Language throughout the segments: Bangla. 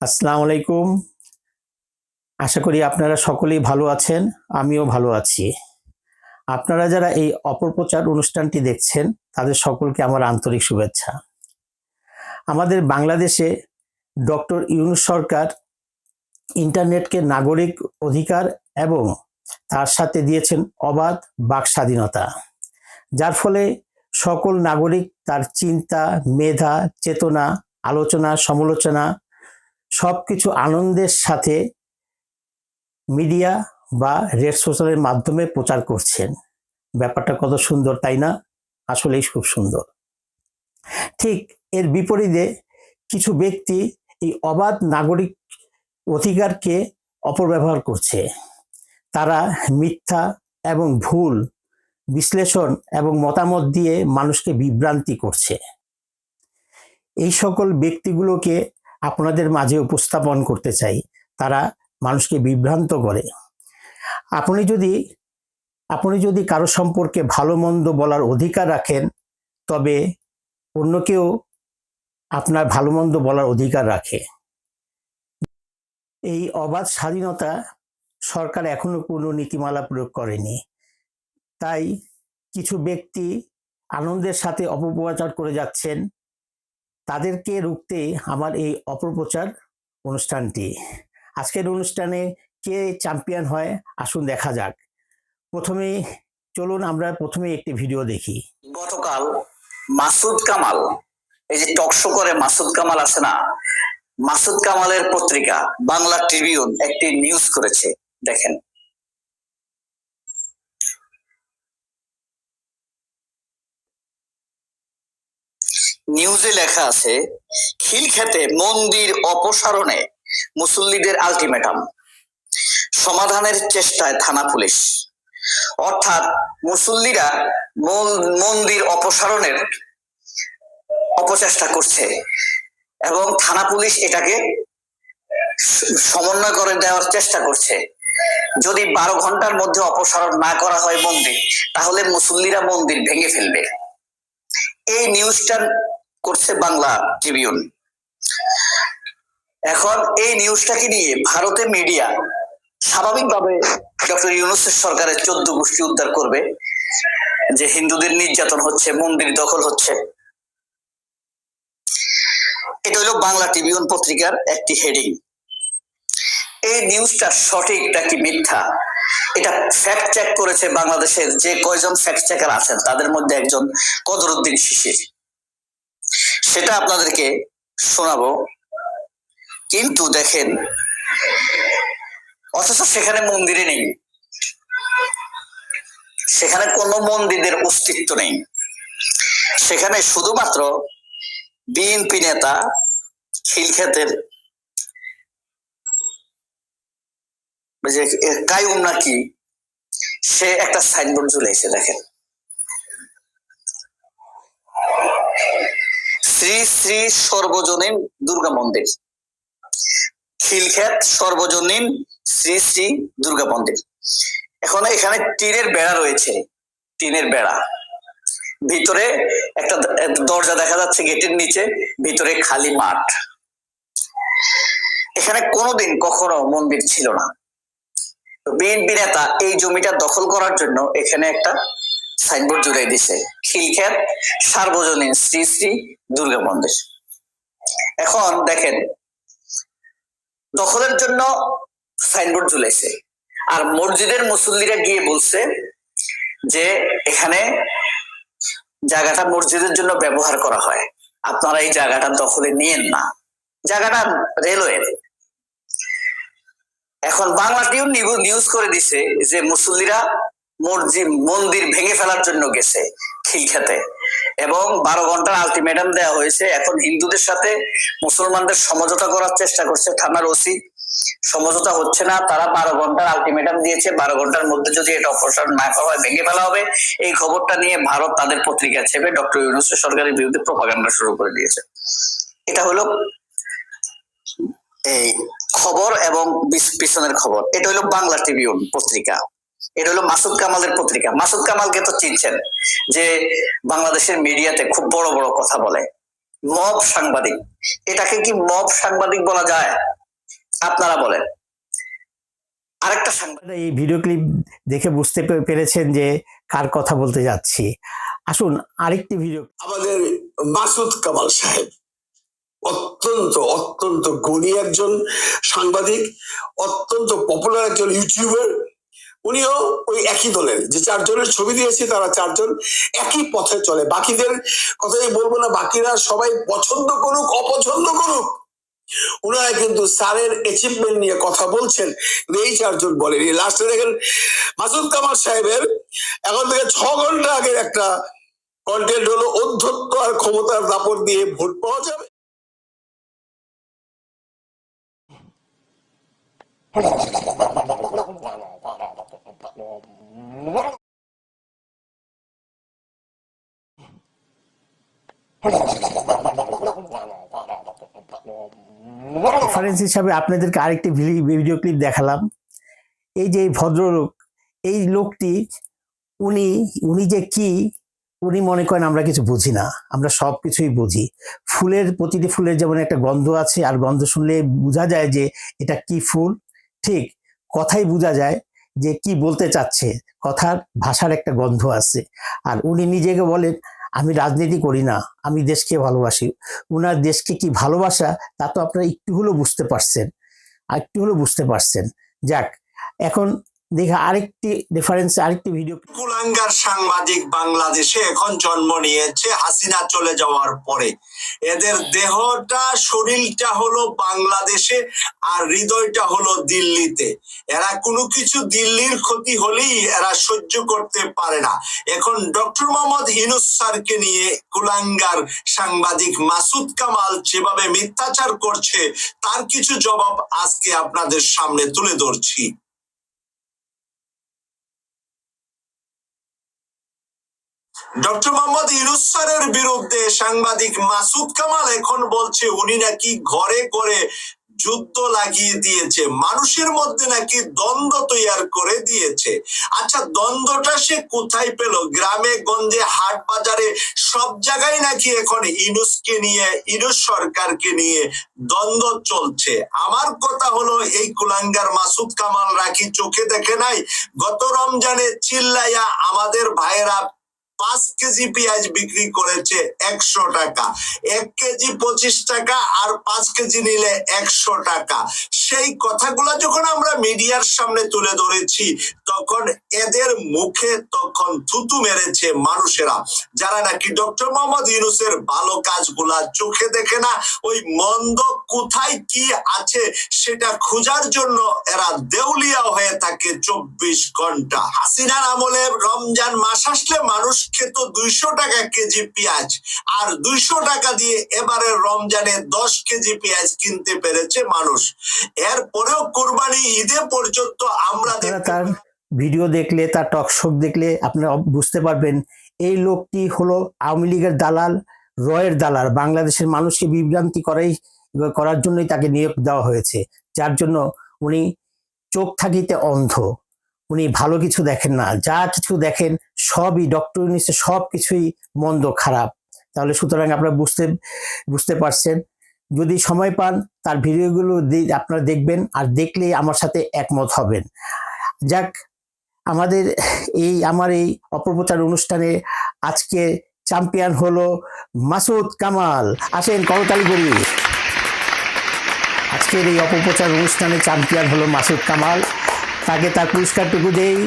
আসসালামু আলাইকুম। আশা করি আপনারা সকলেই ভালো আছেন, আমিও ভালো আছি। আপনারা যারা এই অপপ্রচার অনুষ্ঠানটি দেখছেন তাদের সকলকে আমার আন্তরিক শুভেচ্ছা। আমাদের বাংলাদেশে ডক্টর ইউনূস সরকার ইন্টারনেটকে নাগরিক অধিকার এবং তার সাথে দিয়েছেন অবাধ বাক স্বাধীনতা, যার ফলে সকল নাগরিক তার চিন্তা, মেধা, চেতনা, আলোচনা, সমালোচনা সবকিছু আনন্দের সাথে মিডিয়া বা রেড সোশ্যালের মাধ্যমে প্রচার করছেন। ব্যাপারটা কত সুন্দর, তাই না? আসলেই খুব সুন্দর। ঠিক এর বিপরীতে কিছু ব্যক্তি এই অবাধ নাগরিক অধিকারকে অপব্যবহার করছে। তারা মিথ্যা এবং ভুল বিশ্লেষণ এবং মতামত দিয়ে মানুষকে বিভ্রান্তি করছে। এই সকল ব্যক্তিগুলোকে আপনাদের মাঝে উপস্থাপন করতে চাই। তারা মানুষকে বিভ্রান্ত করে। আপনি যদি কারো সম্পর্কে ভালো মন্দ বলার অধিকার রাখেন, তবে অন্য কেউ আপনার ভালো মন্দ বলার অধিকার রাখে। এই অবাধ স্বাধীনতা সরকার এখনো কোনো নীতিমালা প্রয়োগ করেনি। তাই কিছু ব্যক্তি আনন্দের সাথে অপপ্রচার করে যাচ্ছেন। তাদেরকে রুখতে আমার এই অপপ্রচার অনুষ্ঠানটি। আজকের অনুষ্ঠানে কে চ্যাম্পিয়ন হয় আসুন দেখা যাক। চলুন আমরা প্রথমে একটি ভিডিও দেখি। গতকাল মাসুদ কামাল, এই যে টকশো করে মাসুদ কামাল আছে না, মাসুদ কামালের পত্রিকা বাংলা ট্রিবিউন একটি নিউজ করেছে, দেখেন। নিউজে লেখা আছে, খিলক্ষেতে মন্দির অপসারণে মুসল্লিদের আলটিমেটাম, সমাধানের চেষ্টায় থানা পুলিশ। অর্থাৎ মুসল্লিরা মন্দির অপসারণের অপচেষ্টা করছে এবং থানা পুলিশ এটাকে সমন্বয় করে দেওয়ার চেষ্টা করছে। যদি 12 ঘন্টার মধ্যে অপসারণ না করা হয় মন্দির, তাহলে মুসল্লিরা মন্দির ভেঙে ফেলবে। এই নিউজটা করছে বাংলা ট্রিবিউন। এখন এই নিউজটাকে নিয়ে ভারতে মিডিয়া স্বাভাবিকভাবে ডক্টর ইউনূসের সরকারের 14 গোষ্ঠী উদ্ধার করবে যে হিন্দুদের নির্যাতন হচ্ছে, মন্দির দখল হচ্ছে। এটা হলো বাংলা ট্রিবিউন পত্রিকার একটি হেডিং। এই নিউজটা সঠিক নাকি মিথ্যা, এটা ফ্যাক্ট চেক করেছে বাংলাদেশের যে কয়জন ফ্যাক্ট চেকার আছেন তাদের মধ্যে একজন কদরউদ্দিন শিশির। সেটা আপনাদেরকে শোনাবো। কিন্তু দেখেন, অথচ সেখানে মন্দিরে নেই, সেখানে কোনো মন্দিরের অস্তিত্ব নেই। সেখানে শুধুমাত্র বিএনপি নেতা খিলক্ষেতের কায়ুম নাকি, সে একটা সাইনবোর্ড ঝুলাইছে, দেখেন। শ্রী শ্রী সর্বজনীন দুর্গা মন্দির, খিলক্ষেত সর্বজনীন শ্রী শ্রী দুর্গা মন্দির। এখন এখানে টিনের বেড়া রয়েছে, টিনের বেড়া, ভিতরে একটা দরজা দেখা যাচ্ছে গেটের নিচে, ভিতরে খালি মাঠ। এখানে কোনোদিন কখনো মন্দির ছিল না। বিএনপি নেতা এই জমিটা দখল করার জন্য এখানে একটা সাইনবোর্ড জুড়ে দিছে, খিলক্ষেত সার্বজনীন শ্রী শ্রী দুর্গা মন্দির। এখন দেখেন, দখলের জন্য সাইনবোর্ড ঝুলাইছে, আর মসজিদের মুসল্লিরা গিয়ে বলছে যে এখানে জায়গাটা মসজিদের জন্য ব্যবহার করা হয়, আপনারা এই জায়গাটা দখলে নিয়েন না, জায়গাটা রেলওয়ে। এখন বাংলা টিউন নিউজ করে দিছে যে মুসল্লিরা মন্দির ভেঙে ফেলার জন্য গেছে খিলক্ষেতে এবং 12 ঘন্টার আলটিমেটাম দেওয়া হয়েছে। এখন হিন্দুদের সাথে মুসলমানদের সমঝোতা করার চেষ্টা করছে থানার ওসি, সমঝোতা হচ্ছে না। তারা 12 ঘন্টার আলটিমেটাম দিয়েছে, 12 ঘন্টার মধ্যে যদি এটা অপসারণ না করা হয় ভেঙে ফেলা হবে। এই খবরটা নিয়ে ভারত তাদের পত্রিকা ছেপে ডক্টর ইউনূসের সরকারের বিরুদ্ধে প্রপাগান্ডা শুরু করে দিয়েছে। এটা হলো এই খবর এবং পিছনের খবর। এটা হলো বাংলা ট্রিবিউন পত্রিকা। এটা হলো মাসুদ কামালের পত্রিকা। মাসুদ কামালকে তো চিনছেন, যে বাংলাদেশের মিডিয়াতে খুব বড় বড় কথা বলে, মব সাংবাদিক। এটাকে কি মব সাংবাদিক বলা যায়? আপনারা বলেন। আরেকটা সাংবাদিক, এই ভিডিও ক্লিপ দেখে বুঝতে পেরেছেন যে কার কথা বলতে যাচ্ছি। আসুন আরেকটি ভিডিও। আমাদের মাসুদ কামাল সাহেব অত্যন্ত অত্যন্ত গুণী একজন সাংবাদিক, অত্যন্ত পপুলার একজন ইউটিউবার। উনিও ওই একই দলের, যে চারজনের ছবি দিয়েছি তারা চারজন একই পথে চলে। বাকিদের কথাই বলবো না, বাকিরা সবাই পছন্দ করুক অপছন্দ করুক, ওনারা কিন্তু স্যারের অ্যাচিভমেন্ট নিয়ে কথা বলছেন, এই চারজন বলেন। লাস্টে দেখেন মাসুদ কামাল সাহেবের এখন থেকে 6 ঘন্টা আগের একটা কন্টেন্ট হলো, অধ্যত্ব আর ক্ষমতার দাপট দিয়ে ভোট পাওয়া যাবে। রেফারেন্স হিসাবে আপনাদেরকে আরেকটি ভিডিও ক্লিপ দেখালাম। এই যে এই ভদ্রলোক, এই লোকটি, উনি উনি যে কি, উনি মনে করেন আমরা কিছু বুঝি না, আমরা সব কিছুই বুঝি। ফুলের, প্রতিটি ফুলের যেমন একটা গন্ধ আছে, আর গন্ধ শুনলে বোঝা যায় যে এটা কি ফুল, ঠিক কথাই বোঝা যায় যে কি বলতে চাচ্ছে, কথার ভাষার একটা গন্ধ আছে। আর উনি নিজেকে বলেন আমি রাজনীতি করি না, আমি দেশকে ভালোবাসি। উনার দেশকে কি ভালোবাসা তা তো আপনারা একটু হলেও বুঝতে পারছেন, আর একটু হলেও বুঝতে পারছেন। যাক, এখন দেখে আরেকটি রেফারেন্স, আরেকটি ভিডিও। কুলাঙ্গার সাংবাদিক বাংলাদেশে এখন জন্ম নিয়েছে হাসিনা চলে যাওয়ার পরে। এদের দেহটা, শরীরটা হলো বাংলাদেশে আর হৃদয়টা হলো দিল্লিতে। এরা কোনো কিছু দিল্লির ক্ষতি হলেই এরা সহ্য করতে পারে না। এখন ডক্টর মোহাম্মদ ইউনূস স্যারকে নিয়ে কুলাঙ্গার সাংবাদিক মাসুদ কামাল যেভাবে মিথ্যাচার করছে, তার কিছু জবাব আজকে আপনাদের সামনে তুলে ধরছি। ডক্টর মোহাম্মদ ইউনূস স্যারের বিরুদ্ধে সাংবাদিক মাসুদ কামাল এখন বলছে উনি নাকি ঘরে ঘরে যুদ্ধ লাগিয়ে দিয়েছে, মানুষের মধ্যে নাকি দ্বন্দ্ব তৈরি করে দিয়েছে। আচ্ছা, দ্বন্দ্বটা সে কোথায় পেল? গ্রামে গঞ্জে, হাট বাজারে, সব জায়গায় নাকি এখন ইউনূসকে নিয়ে, ইউনূস সরকারকে নিয়ে দ্বন্দ্ব চলছে। আমার কথা হলো, এই কুলাঙ্গার মাসুদ কামাল রাখি চোখে দেখে নাই? গত রমজানে চিল্লাইয়া আমাদের ভাইয়েরা 5 কেজি পেঁয়াজ বিক্রি করেছে 100 টাকা, 1 কেজি 25 টাকা, আর 5 কেজি নিলে 100 টাকা। সেই কথাগুলো যখন আমরা মিডিয়ার সামনে তুলে ধরেছি, তখন এদের মুখে তখন থুতু মেরেছে মানুষেরা, যারা নাকি ডক্টর মোহাম্মদ ইউনূসের ভালো কাজগুলা চোখে দেখে না। ওই মন্দ কোথায় কি আছে সেটা খোঁজার জন্য এরা দেউলিয়া হয়ে থাকে 24 ঘন্টা। হাসিনার আমলে রমজান মাস আসলে মানুষ খেত 200 টাকা কেজি পেঁয়াজ, আর 200 টাকা দিয়ে এবারে রমজানে 10 কেজি পেঁয়াজ কিনতে পেরেছে মানুষ। এরপরেও কুরবানি ঈদে পর্যন্ত আমরা তার ভিডিও দেখলে, তার টকশো দেখলে আপনারা বুঝতে পারবেন এই লোকটি হলো আওয়ামী লীগের দালাল, রয়ের দালাল। বাংলাদেশের মানুষকে বিভ্রান্তি করার জন্যই তাকে নিয়োগ দেওয়া হয়েছে, যার জন্য উনি চোখ থাকিতে অন্ধ, উনি ভালো কিছু দেখেন না, যা কিছু দেখেন সবই ডক্টর ইউনূসের, সব কিছুই মন্দ, খারাপ। তাহলে সুতরাং আপনারা বুঝতে পারছেন। যদি সময় পান তার ভিডিওগুলো আপনারা দেখবেন, আর দেখলেই আমার সাথে একমত হবেন। যাক, আমার এই অপপ্রচার অনুষ্ঠানে আজকে চ্যাম্পিয়ন হলো মাসুদ কামাল। আসেন করতালি করি। আজকের এই অপপ্রচার অনুষ্ঠানে চ্যাম্পিয়ন হলো মাসুদ কামাল। তাকে তার পুরস্কারটুকু দেই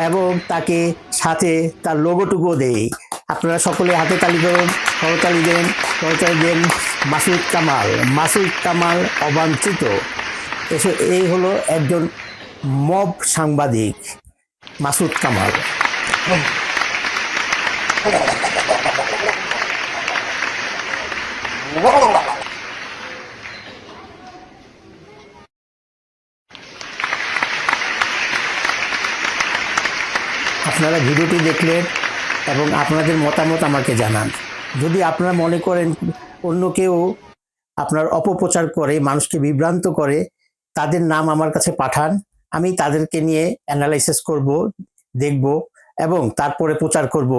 এবং তাকে সাথে তার লোগোটুকুও দেই। আপনারা সকলে হাতে তালি করুন, করতালি দেন। মাসুদ কামাল অবাঞ্ছিত। এই হলো একজন মব সাংবাদিক, মাসুদ কামাল। আপনারা ভিডিওটি দেখলেন এবং আপনাদের মতামত আমাকে জানান। যদি আপনারা মনে করেন অন্য কেউ আপনার অপপ্রচার করে, মানুষকে বিভ্রান্ত করে, তাদের নাম আমার কাছে পাঠান, আমি তাদেরকে নিয়ে অ্যানালাইসিস করব, দেখব এবং তারপরে প্রচার করব।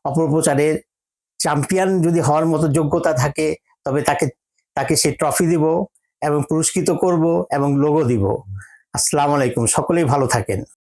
অপপ্রচারের চ্যাম্পিয়ন যদি হওয়ার মতো যোগ্যতা থাকে তবে তাকে সেই ট্রফি দিব এবং পুরস্কৃত করব এবং লোগো দিব। আসসালামু আলাইকুম, সকলেই ভালো থাকেন।